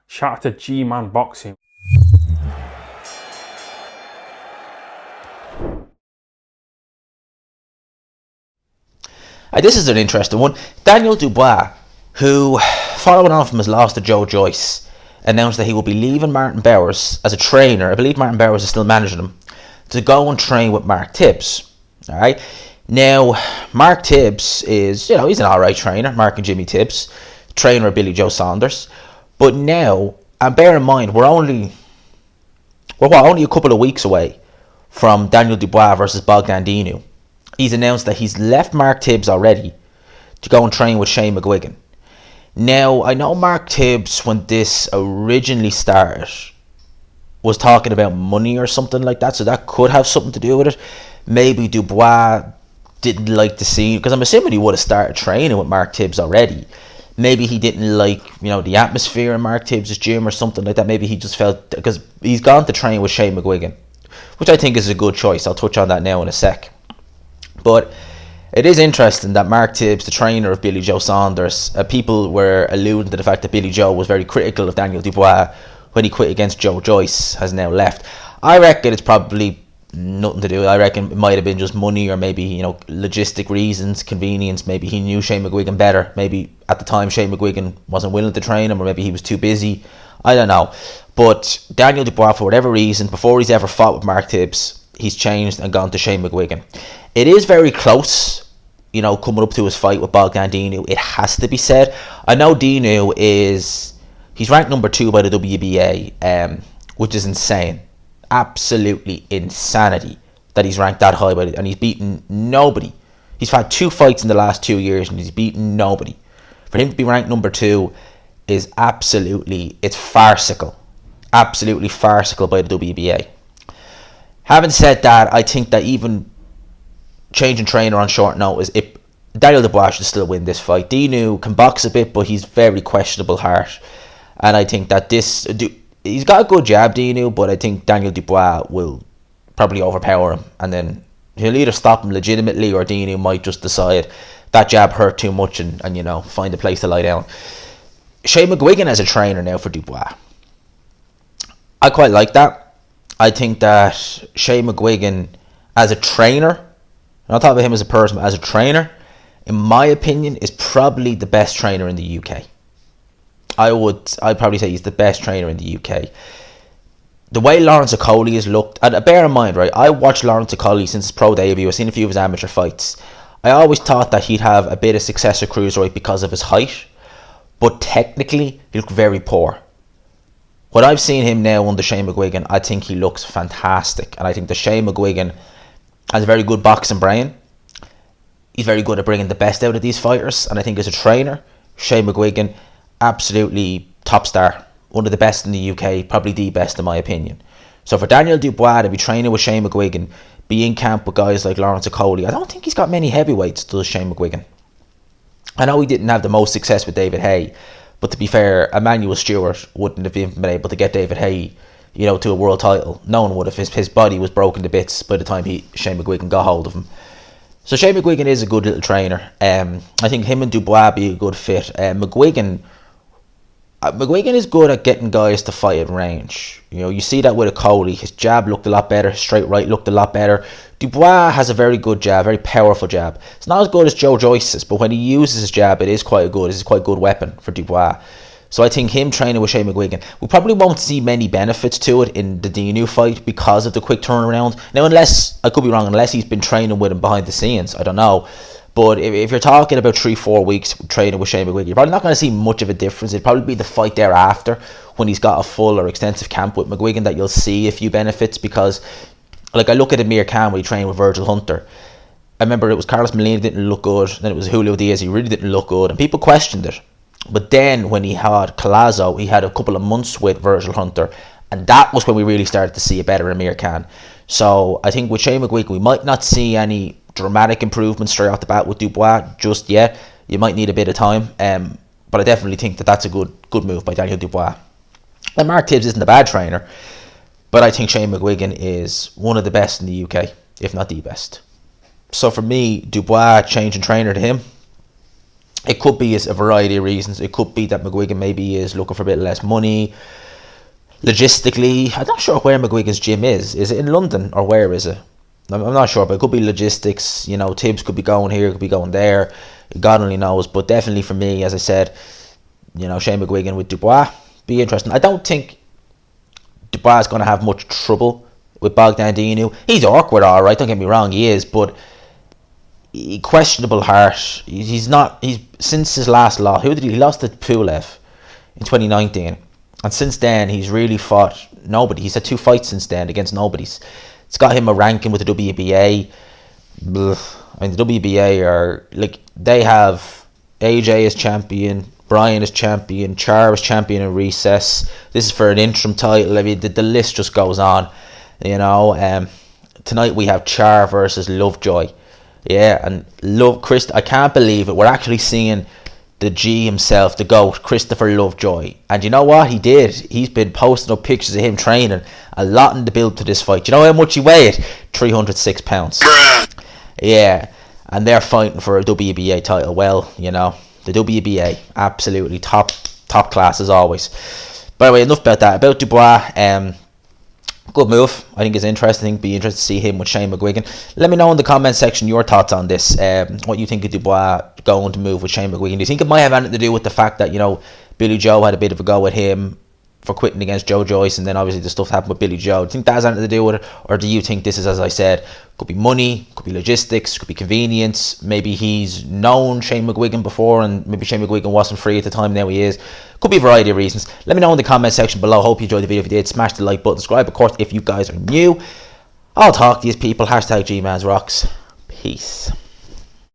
Shout out to G-Man Boxing. This is an interesting one. Daniel Dubois, who, following on from his loss to Joe Joyce, announced that he will be leaving Martin Bowers as a trainer. I believe Martin Bowers is still managing him, to go and train with Mark Tibbs. All right. Now, Mark Tibbs is, he's an alright trainer. Mark and Jimmy Tibbs, trainer of Billy Joe Saunders. But now, and bear in mind, we're only a couple of weeks away from Daniel Dubois versus Bogdan Dinu. He's announced that he's left Mark Tibbs already to go and train with Shane Mcguigan. Now, I know Mark Tibbs, when this originally started, was talking about money or something like that, so that could have something to do with it. Maybe Dubois didn't like to see, because I'm assuming he would have started training with Mark Tibbs already. Maybe he didn't like, the atmosphere in Mark Tibbs' gym or something like that. Maybe he just felt, because he's gone to train with Shane Mcguigan, which I think is a good choice. I'll touch on that now in a sec. But it is interesting that Mark Tibbs, the trainer of Billy Joe Saunders, people were alluding to the fact that Billy Joe was very critical of Daniel Dubois when he quit against Joe Joyce, has now left. I reckon it's probably nothing to do. I reckon it might have been just money, or maybe, logistic reasons, convenience. Maybe he knew Shane Mcguigan better. Maybe at the time Shane Mcguigan wasn't willing to train him, or maybe he was too busy. I don't know. But Daniel Dubois, for whatever reason, before he's ever fought with Mark Tibbs, he's changed and gone to Shane Mcguigan. It is very close, coming up to his fight with Bogdan Dinu. It has to be said. I know Dinu he's ranked number 2 by the WBA, which is insane. Absolutely insanity that he's ranked that high by it, and he's beaten nobody. He's had 2 fights in the last 2 years and he's beaten nobody. For him to be ranked number 2 is it's farcical. Absolutely farcical by the WBA. Having said that, I think that even changing trainer on short notice, Daniel Dubois should still win this fight. Dinu can box a bit, but he's very questionable heart. And I think that he's got a good jab, Dinu, but I think Daniel Dubois will probably overpower him. And then he'll either stop him legitimately, or Dinu might just decide that jab hurt too much and find a place to lie down. Shane Mcguigan as a trainer now for Dubois. I quite like that. I think that Shane Mcguigan as a trainer, I'm not talking about him as a person, but as a trainer, in my opinion, is probably the best trainer in the UK. I'd probably say he's the best trainer in the UK. The way Lawrence Okoli has looked, and bear in mind, right, I watched Lawrence Okoli since his pro debut. I've seen a few of his amateur fights. I always thought that he'd have a bit of success at cruiserweight because of his height, but technically, he looked very poor. What I've seen him now under Shane Mcguigan, I think he looks fantastic. And I think that Shane Mcguigan has a very good boxing brain. He's very good at bringing the best out of these fighters. And I think as a trainer, Shane Mcguigan, absolutely top star. One of the best in the UK, probably the best in my opinion. So for Daniel Dubois to be training with Shane Mcguigan, be in camp with guys like Lawrence Okoli, I don't think he's got many heavyweights, does Shane Mcguigan. I know he didn't have the most success with David Haye, but to be fair, Emmanuel Stewart wouldn't have been able to get David Haye, to a world title. No one would have. His body was broken to bits by the time Shane Mcguigan got hold of him. So Shane Mcguigan is a good little trainer. I think him and Dubois be a good fit. Mcguigan is good at getting guys to fight at range. You see that with Okoli. His jab looked a lot better. His straight right looked a lot better. Dubois has a very good jab, very powerful jab. It's not as good as Joe Joyce's, but when he uses his jab, it is quite good. It's a quite good weapon for Dubois. So I think him training with Shane Mcguigan, we probably won't see many benefits to it in the Dinu fight because of the quick turnaround. Now, unless, I could be wrong, unless he's been training with him behind the scenes, I don't know. But if you're talking about 3-4 weeks training with Shane Mcguigan, you're probably not going to see much of a difference. It'll probably be the fight thereafter, when he's got a full or extensive camp with Mcguigan, that you'll see a few benefits. Because, like, I look at Amir Khan when he trained with Virgil Hunter. I remember it was Carlos Molina didn't look good, then it was Julio Diaz, he really didn't look good, and people questioned it. But then when he had Collazo, he had a couple of months with Virgil Hunter, and that was when we really started to see a better Amir Khan. So I think with Shane Mcguigan, we might not see any dramatic improvements straight off the bat with Dubois just yet. You might need a bit of time, but I definitely think that that's a good move by Daniel Dubois. And Mark Tibbs isn't a bad trainer, but I think Shane Mcguigan is one of the best in the UK, if not the best. So for me, Dubois changing trainer to him, It could be a variety of reasons. It could be that Mcguigan maybe is looking for a bit less money. Logistically, I'm not sure where Mcguigan's gym is. Is it in London or where is it? I'm not sure, but it could be logistics. You know, Tibbs could be going here, could be going there. God only knows. But definitely for me, as I said, you know, Shane Mcguigan with Dubois, be interesting. I don't think Dubois is going to have much trouble with Bogdan. He's awkward, all right. Don't get me wrong, he is, but questionable heart. He's not. He's since his last loss. Who did he lost to Pulev in 2019, and since then he's really fought nobody. He's had 2 fights since then against nobodies. It's got him a ranking with the WBA. I mean, the WBA are like, they have AJ as champion, Brian as champion, Char as champion in recess. This is for an interim title. I mean, the list just goes on. You know, tonight we have Char versus Lovejoy. Yeah, and Chris, I can't believe it. We're actually seeing the G himself, the GOAT, Christopher Lovejoy. And you know what he did? He's been posting up pictures of him training a lot in the build to this fight. You know how much he weighed? 306 pounds. Yeah, and they're fighting for a WBA title. Well, you know, the WBA, absolutely top class as always. By the way, enough about that. About Dubois, good move. I think it's interesting. Be interested to see him with Shane Mcguigan. Let me know in the comment section your thoughts on this. What you think of Dubois going to move with Shane Mcguigan. Do you think it might have anything to do with the fact that, you know, Billy Joe had a bit of a go at him for quitting against Joe Joyce, and then obviously the stuff happened with Billy Joe? Do you think that has anything to do with it, or do you think this is, as I said, could be money, could be logistics, could be convenience? Maybe he's known Shane Mcguigan before, and maybe Shane Mcguigan wasn't free at the time, now he is. Could be a variety of reasons. Let me know in the comment section below. Hope you enjoyed the video. If you did, smash the like button, subscribe, of course, if you guys are new. I'll talk to you people. #GMansRocks. Peace.